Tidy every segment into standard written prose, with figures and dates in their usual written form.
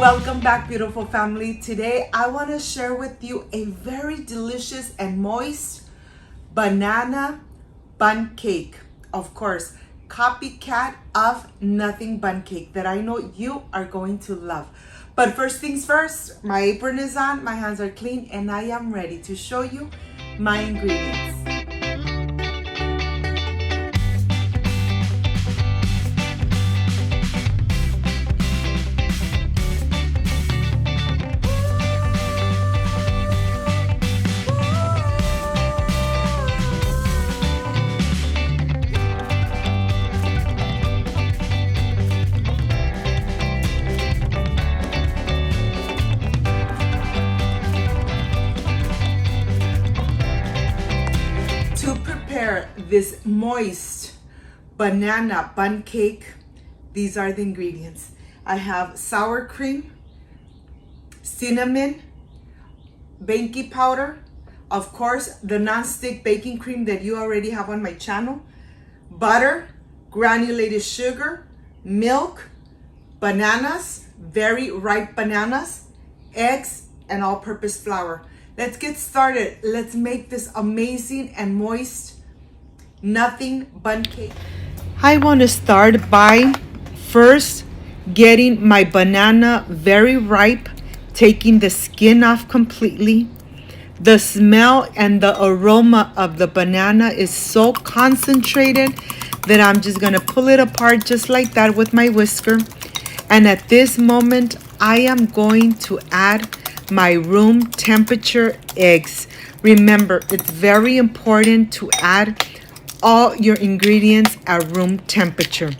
Welcome back, beautiful family. Today I want to share with you a very delicious and moist banana bundt cake. Of course, copycat of Nothing Bundt Cake that I know you are going to love. But first things first, my apron is on, my hands are clean, and I am ready to show you my ingredients. This moist banana bundt cake, these are the ingredients. I have sour cream, cinnamon, baking powder, of course the non-stick baking cream that you already have on my channel, butter, granulated sugar, milk, bananas, very ripe bananas, eggs, and all-purpose flour. Let's get started. Let's make this amazing and moist Nothing Bundt Cake. I want to start by first getting my banana very ripe, taking the skin off completely. The smell and the aroma of the banana is so concentrated that I'm just going to pull it apart just like that with my whisker. And at this moment, I am going to add my room temperature eggs. Remember, it's very important to add all your ingredients at room temperature.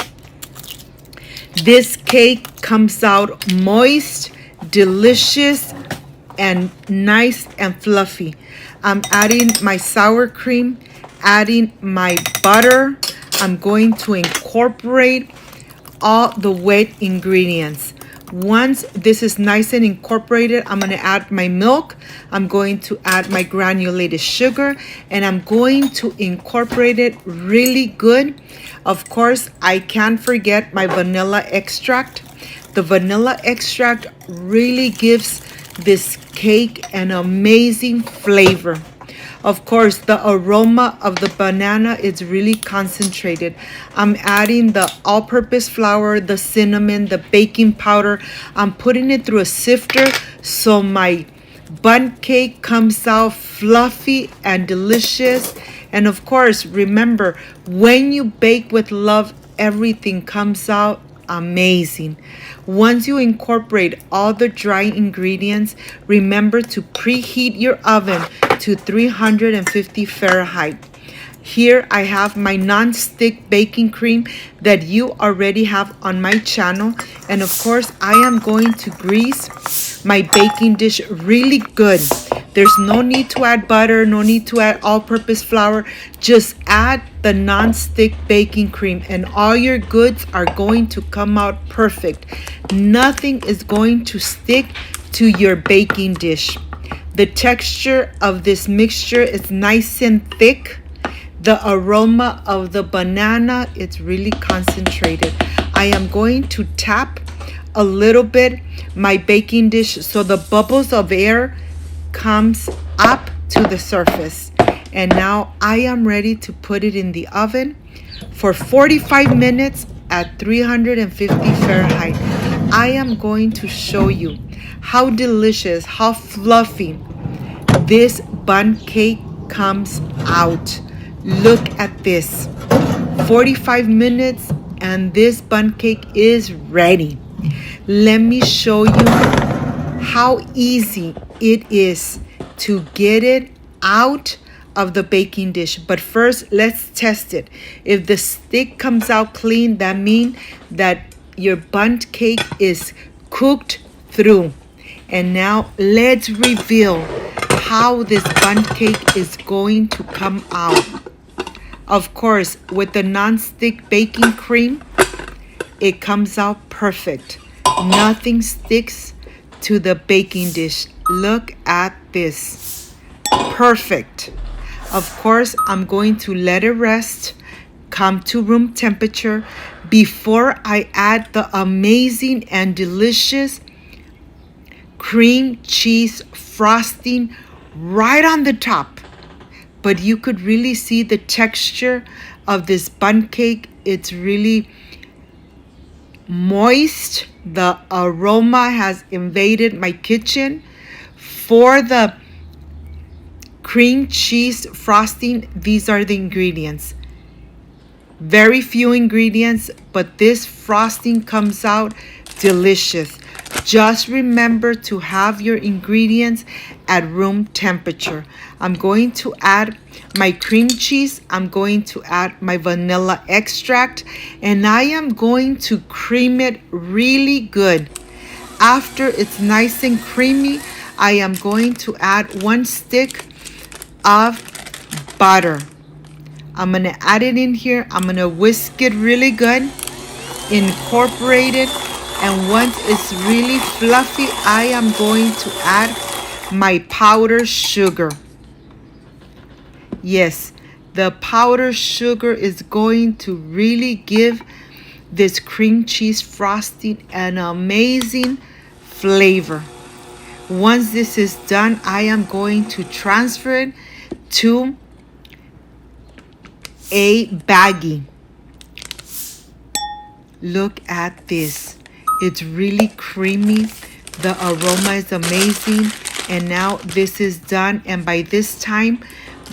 This cake comes out moist, delicious, and nice and fluffy. I'm adding my sour cream, adding my butter. I'm going to incorporate all the wet ingredients. Once this is nice and incorporated, I'm going to add my milk. I'm going to add my granulated sugar, and I'm going to incorporate it really good. Of course, I can't forget my vanilla extract. The vanilla extract really gives this cake an amazing flavor. Of course, the aroma of the banana is really concentrated. I'm adding the all-purpose flour, the cinnamon, the baking powder. I'm putting it through a sifter so my bundt cake comes out fluffy and delicious. And of course, remember, when you bake with love, everything comes out amazing. Once you incorporate all the dry ingredients, remember to preheat your oven to 350 Fahrenheit. Here I have my non-stick baking cream that you already have on my channel. And of course, I am going to grease my baking dish really good. There's no need to add butter, no need to add all-purpose flour. Just add the non-stick baking cream and all your goods are going to come out perfect. Nothing is going to stick to your baking dish. The texture of this mixture is nice and thick. The aroma of the banana, it's really concentrated. I am going to tap a little bit my baking dish so the bubbles of air comes up to the surface. And now I am ready to put it in the oven for 45 minutes at 350 Fahrenheit. I am going to show you how delicious, how fluffy this bundt cake comes out. Look at this. 45 minutes and this bundt cake is ready. Let me show you how easy it is to get it out of the baking dish. But first, let's test it. If the stick comes out clean, that means that your bundt cake is cooked through. And now let's reveal how this bundt cake is going to come out. Of course, with the non-stick baking cream, it comes out perfect. Nothing sticks to the baking dish. Look at this. Perfect. Of course, I'm going to let it rest, come to room temperature before I add the amazing and delicious cream cheese frosting right on the top. But you could really see the texture of this bundt cake. It's really moist. The aroma has invaded my kitchen. For the cream cheese frosting, these are the ingredients. Very few ingredients, but this frosting comes out delicious. Just remember to have your ingredients at room temperature. I'm going to add my cream cheese. I'm going to add my vanilla extract, and I am going to cream it really good. After it's nice and creamy, I am going to add 1 stick of butter. I'm going to add it in here. I'm going to whisk it really good, incorporate it, and once it's really fluffy, I am going to add my powdered sugar. Yes, the powdered sugar is going to really give this cream cheese frosting an amazing flavor. Once this is done, I am going to transfer it to a baggie. Look at this. It's really creamy. The aroma is amazing. And now this is done. And by this time,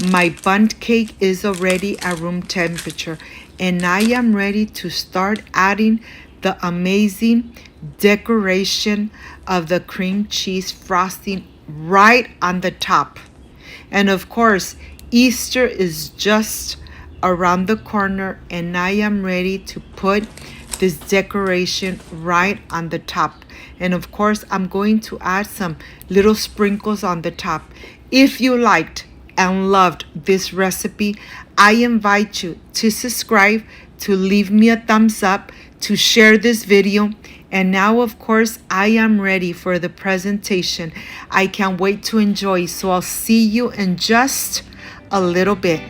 my bundt cake is already at room temperature. And I am ready to start adding the amazing decoration of the cream cheese frosting right on the top. And of course, Easter is just around the corner, and I am ready to put this decoration right on the top. And of course, I'm going to add some little sprinkles on the top. If you liked and loved this recipe, I invite you to subscribe, to leave me a thumbs up, to share this video. And now, of course, I am ready for the presentation. I can't wait to enjoy. So I'll see you in just a little bit.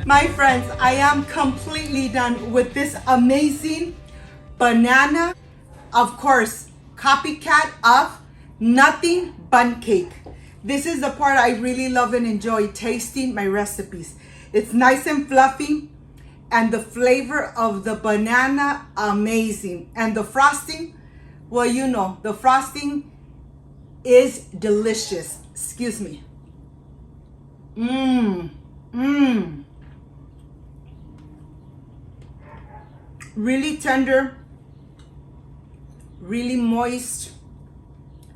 My friends, I am completely done with this amazing banana, of course, copycat of nothing bundt cake. This is the part I really love and enjoy tasting my recipes. It's nice and fluffy, and the flavor of the banana, amazing. And the frosting, well, you know, the frosting is delicious. Excuse me. Really tender, really moist.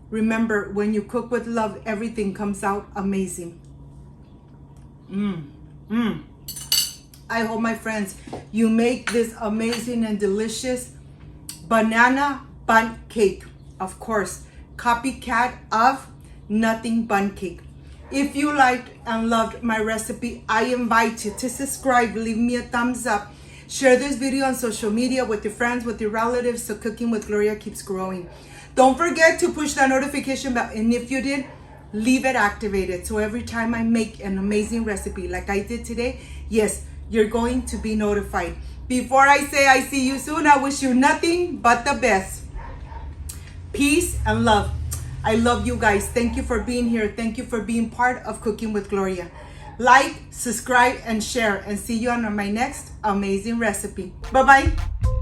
Remember, when you cook with love, everything comes out amazing. I hope, my friends, you make this amazing and delicious banana bundt cake. Of course, copycat of nothing bundt cake. If you liked and loved my recipe, I invite you to subscribe, leave me a thumbs up, share this video on social media with your friends, with your relatives, so Cooking with Gloria keeps growing. Don't forget to push that notification bell, and if you did, leave it activated. So every time I make an amazing recipe like I did today, yes, you're going to be notified. Before I say I see you soon, I wish you nothing but the best. Peace and love. I love you guys. Thank you for being here. Thank you for being part of Cooking with Gloria. Like, subscribe, and share. And see you on my next amazing recipe. Bye-bye.